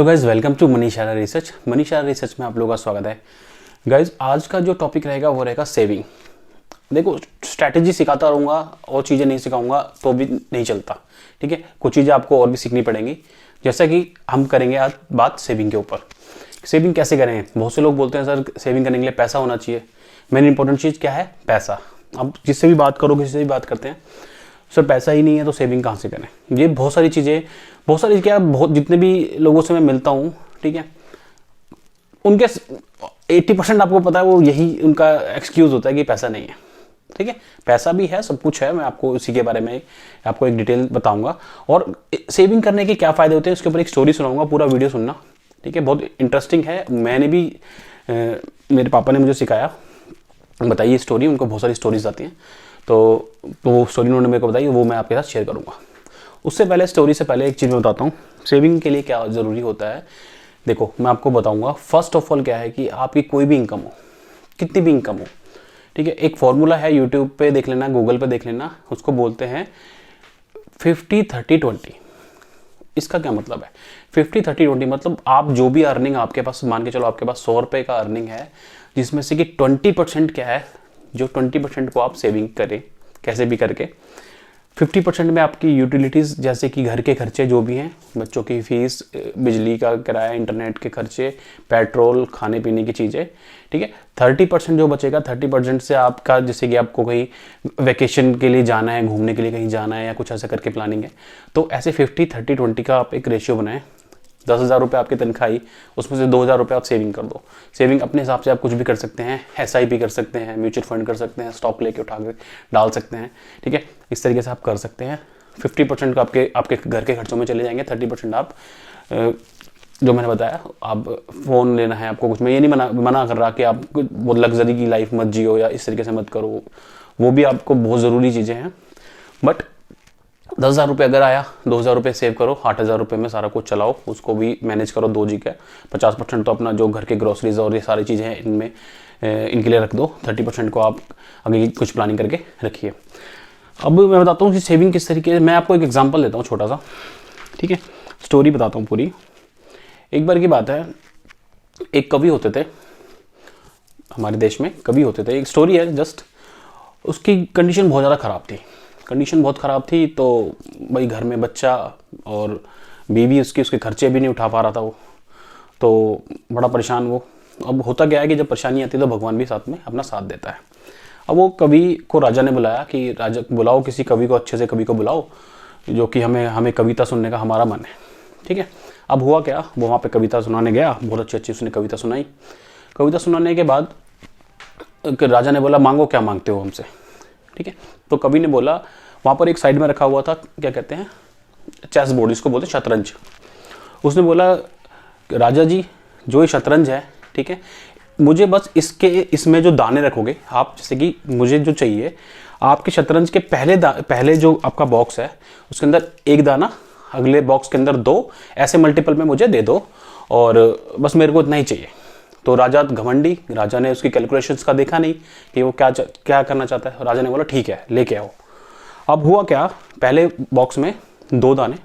तो guys welcome to Manisha research. Manisha research में आप लोगों का स्वागत है। गाइज आज का जो टॉपिक रहेगा वो रहेगा सेविंग। देखो, स्ट्रैटेजी सिखाता रहूँगा और चीज़ें नहीं सिखाऊंगा तो भी नहीं चलता, ठीक है। कुछ चीज़ें आपको और भी सीखनी पड़ेंगी। जैसा कि हम करेंगे आज बात सेविंग के ऊपर। सेविंग कैसे करें? बहुत से लोग बोलते हैं सर सेविंग करने के लिए पैसा होना चाहिए। मेन इंपॉर्टेंट चीज़ क्या है? पैसा। अब जिससे भी बात करो, किसी से भी बात करते हैं, सर पैसा ही नहीं है तो सेविंग कहाँ से करें? ये बहुत सारी चीज़ें, बहुत जितने भी लोगों से मैं मिलता हूँ, ठीक है, उनके 80% आपको पता है वो यही उनका एक्सक्यूज़ होता है कि पैसा नहीं है, ठीक है। पैसा भी है, सब कुछ है, मैं आपको इसी के बारे में आपको एक डिटेल बताऊंगा। और सेविंग करने के क्या फ़ायदे होते हैं उसके ऊपर एक स्टोरी सुनाऊंगा, पूरा वीडियो सुनना, ठीक है। बहुत इंटरेस्टिंग है, मैंने भी मेरे पापा ने मुझे सिखाया, बताइए स्टोरी, उनको बहुत सारी स्टोरीज आती हैं, तो वो स्टोरी उन्होंने मेरे को बताई, वो मैं आपके साथ शेयर करूँगा। उससे पहले, स्टोरी से पहले एक चीज़ मैं बताता हूँ, सेविंग के लिए क्या ज़रूरी होता है। देखो, मैं आपको बताऊँगा फर्स्ट ऑफ ऑल क्या है कि आपकी कोई भी इनकम हो, कितनी भी इनकम हो, ठीक है। एक फॉर्मूला है, यूट्यूब पे देख लेना, गूगल पे देख लेना, उसको बोलते हैं 50-30-20। इसका क्या मतलब है? 50-30-20 मतलब आप जो भी अर्निंग आपके पास, मान के चलो आपके पास 100 रुपये का अर्निंग है, जिसमें से कि 20% क्या है, जो 20% को आप सेविंग करें कैसे भी करके। 50% में आपकी यूटिलिटीज़, जैसे कि घर के खर्चे जो भी हैं, बच्चों की फीस, बिजली का किराया, इंटरनेट के खर्चे, पेट्रोल, खाने पीने की चीज़ें, ठीक है। 30% जो बचेगा, 30% से आपका, जैसे कि आपको कहीं वेकेशन के लिए जाना है, घूमने के लिए कहीं जाना है या कुछ ऐसा करके प्लानिंग है, तो ऐसे 50-30-20 का आप एक रेशियो बनाएं। 10,000 रुपये आपकी तनख्वाह आई, उसमें से 2,000 रुपये आप सेविंग कर दो। सेविंग अपने हिसाब से आप कुछ भी कर सकते हैं, SIP कर सकते हैं, म्यूचुअल फंड कर सकते हैं, स्टॉक लेके उठा के डाल सकते हैं, ठीक है। इस तरीके से आप कर सकते हैं। 50% का आपके घर के खर्चों में चले जाएंगे, 30% आप जो मैंने बताया, आप फ़ोन लेना है आपको, कुछ मैं ये नहीं मना कर रहा कि आप वो लग्जरी की लाइफ मत जियो या इस तरीके से मत करो, वो भी आपको बहुत ज़रूरी चीज़ें हैं। बट 10,000 रुपये अगर आया, 2,000 रुपये सेव करो, 8,000 रुपये में सारा कुछ चलाओ, उसको भी मैनेज करो 2G का। 50% तो अपना जो घर के ग्रोसरीज और ये सारी चीज़ें हैं इनमें, इनके लिए रख दो। 30% को आप आगे कुछ प्लानिंग करके रखिए। अब मैं बताता हूँ कि सेविंग किस तरीके से, मैं आपको एक एग्जांपल देता हूँ छोटा सा, ठीक है। स्टोरी बताता हूँ पूरी। एक बार की बात है, एक कवि होते थे हमारे देश में, कवि होते थे, एक स्टोरी है जस्ट। उसकी कंडीशन बहुत ज़्यादा ख़राब थी, कंडीशन बहुत ख़राब थी, तो भाई घर में बच्चा और बीवी उसके खर्चे भी नहीं उठा पा रहा था वो, तो बड़ा परेशान वो। अब होता क्या है कि जब परेशानी आती है तो भगवान भी साथ में अपना साथ देता है। अब वो कवि को राजा ने बुलाया कि राजा बुलाओ, किसी कवि को, अच्छे से कवि को बुलाओ, जो कि हमें कविता सुनने का हमारा मन है, ठीक है। अब हुआ क्या, वो वहाँ पे कविता सुनाने गया, बहुत अच्छी उसने कविता सुनाई। कविता सुनाने के बाद राजा ने बोला, मांगो, क्या मांगते हो हमसे, ठीक है। तो कवि ने बोला, वहाँ पर एक साइड में रखा हुआ था, क्या कहते हैं, चेस बोर्ड, इसको बोलते हैं शतरंज। उसने बोला, राजा जी जो ये शतरंज है, ठीक है, मुझे बस इसमें जो दाने रखोगे आप, जैसे कि मुझे जो चाहिए, आपके शतरंज के पहले जो आपका बॉक्स है उसके अंदर एक दाना, अगले बॉक्स के अंदर 2, ऐसे मल्टीपल में मुझे दे दो, और बस मेरे को इतना ही चाहिए। तो राजा घमंडी, राजा ने उसकी कैलकुलेशंस का देखा नहीं कि वो क्या करना चाहता है। राजा ने बोला, ठीक है, लेके आओ। अब हुआ क्या, पहले बॉक्स में 2 दाने,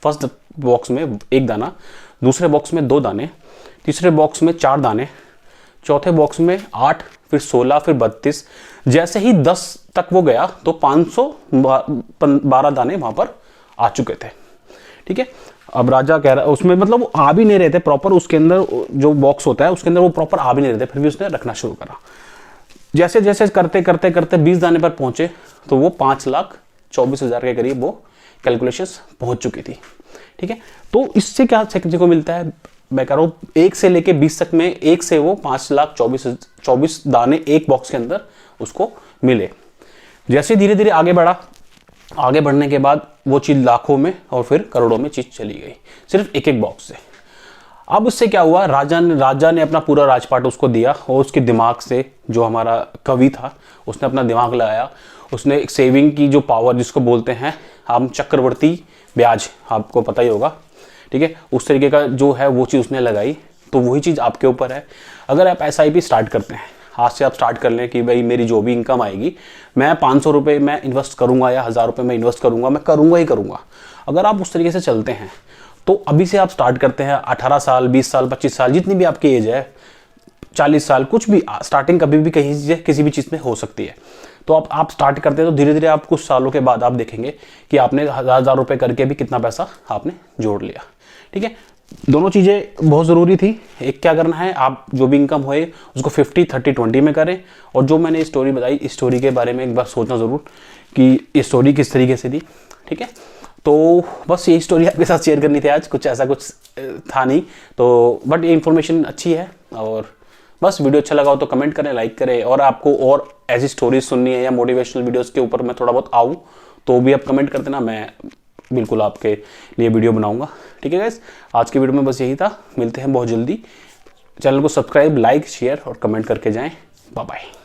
फर्स्ट बॉक्स में 1 दाना, दूसरे बॉक्स में 2 दाने, तीसरे बॉक्स में 4 दाने, चौथे बॉक्स में 8, फिर 16, फिर 32। जैसे ही 10 तक वो गया तो 512 दाने वहां पर आ चुके थे, ठीक है। अब राजा कह रहा, उसमें मतलब वो आ भी नहीं रहे थे प्रॉपर, उसके अंदर जो बॉक्स होता है उसके अंदर वो प्रॉपर आ भी नहीं रहे थे, फिर भी उसने रखना शुरू करा। जैसे जैसे करते करते करते 20 दाने पर पहुंचे तो वो 5,24,000 के करीब वो कैलकुलेशंस पहुंच चुकी थी, ठीक है। तो इससे क्या सीखने को मिलता है, मैं कह रहा हूँ 1 से लेके 20 तक में, 1 से वो 5,24,000 दाने एक बॉक्स के अंदर उसको मिले। जैसे धीरे धीरे आगे बढ़ा, आगे बढ़ने के बाद वो चीज़ लाखों में और फिर करोड़ों में चीज़ चली गई, सिर्फ एक बॉक्स से। अब उससे क्या हुआ, राजा ने अपना पूरा राजपाट उसको दिया, और उसके दिमाग से, जो हमारा कवि था, उसने अपना दिमाग लगाया, उसने एक सेविंग की जो पावर, जिसको बोलते हैं हम चक्रवर्ती ब्याज, आपको पता ही होगा, ठीक है, उस तरीके का जो है वो चीज़ उसने लगाई। तो वही चीज़ आपके ऊपर है। अगर आप SIP स्टार्ट करते हैं, आज से आप स्टार्ट कर लें कि भाई मेरी जो भी इनकम आएगी, मैं 500 रुपये मैं इन्वेस्ट करूंगा या 1,000 रुपये मैं इन्वेस्ट करूंगा, मैं करूंगा ही करूंगा। अगर आप उस तरीके से चलते हैं तो अभी से आप स्टार्ट करते हैं 18 साल, 20 साल, 25 साल, जितनी भी आपकी एज है, 40 साल, कुछ भी, स्टार्टिंग कभी भी कहीं से किसी भी चीज़ में हो सकती है। तो आप स्टार्ट करते हैं तो धीरे धीरे आप कुछ सालों के बाद आप देखेंगे कि आपने 1000 रुपये करके भी कितना पैसा आपने जोड़ लिया। ठीक है, दोनों चीज़ें बहुत ज़रूरी थी। एक क्या करना है, आप जो भी इनकम होए उसको 50, 30, 20 में करें। और जो मैंने स्टोरी बताई, इस स्टोरी के बारे में एक बार सोचना ज़रूर कि ये स्टोरी किस तरीके से थी। ठीक है, तो बस यही स्टोरी आपके साथ शेयर करनी थी आज, कुछ ऐसा कुछ था नहीं तो, बट ये इन्फॉर्मेशन अच्छी है। और बस वीडियो अच्छा लगा हो तो कमेंट करें, लाइक करें। और आपको और ऐसी स्टोरीज सुननी है या मोटिवेशनल वीडियोस के ऊपर मैं थोड़ा बहुत आऊँ तो भी आप कमेंट कर देना, मैं बिल्कुल आपके लिए वीडियो बनाऊंगा। ठीक है गाइस, आज की वीडियो में बस यही था। मिलते हैं बहुत जल्दी। चैनल को सब्सक्राइब, लाइक, शेयर और कमेंट करके जाएं। Bye bye.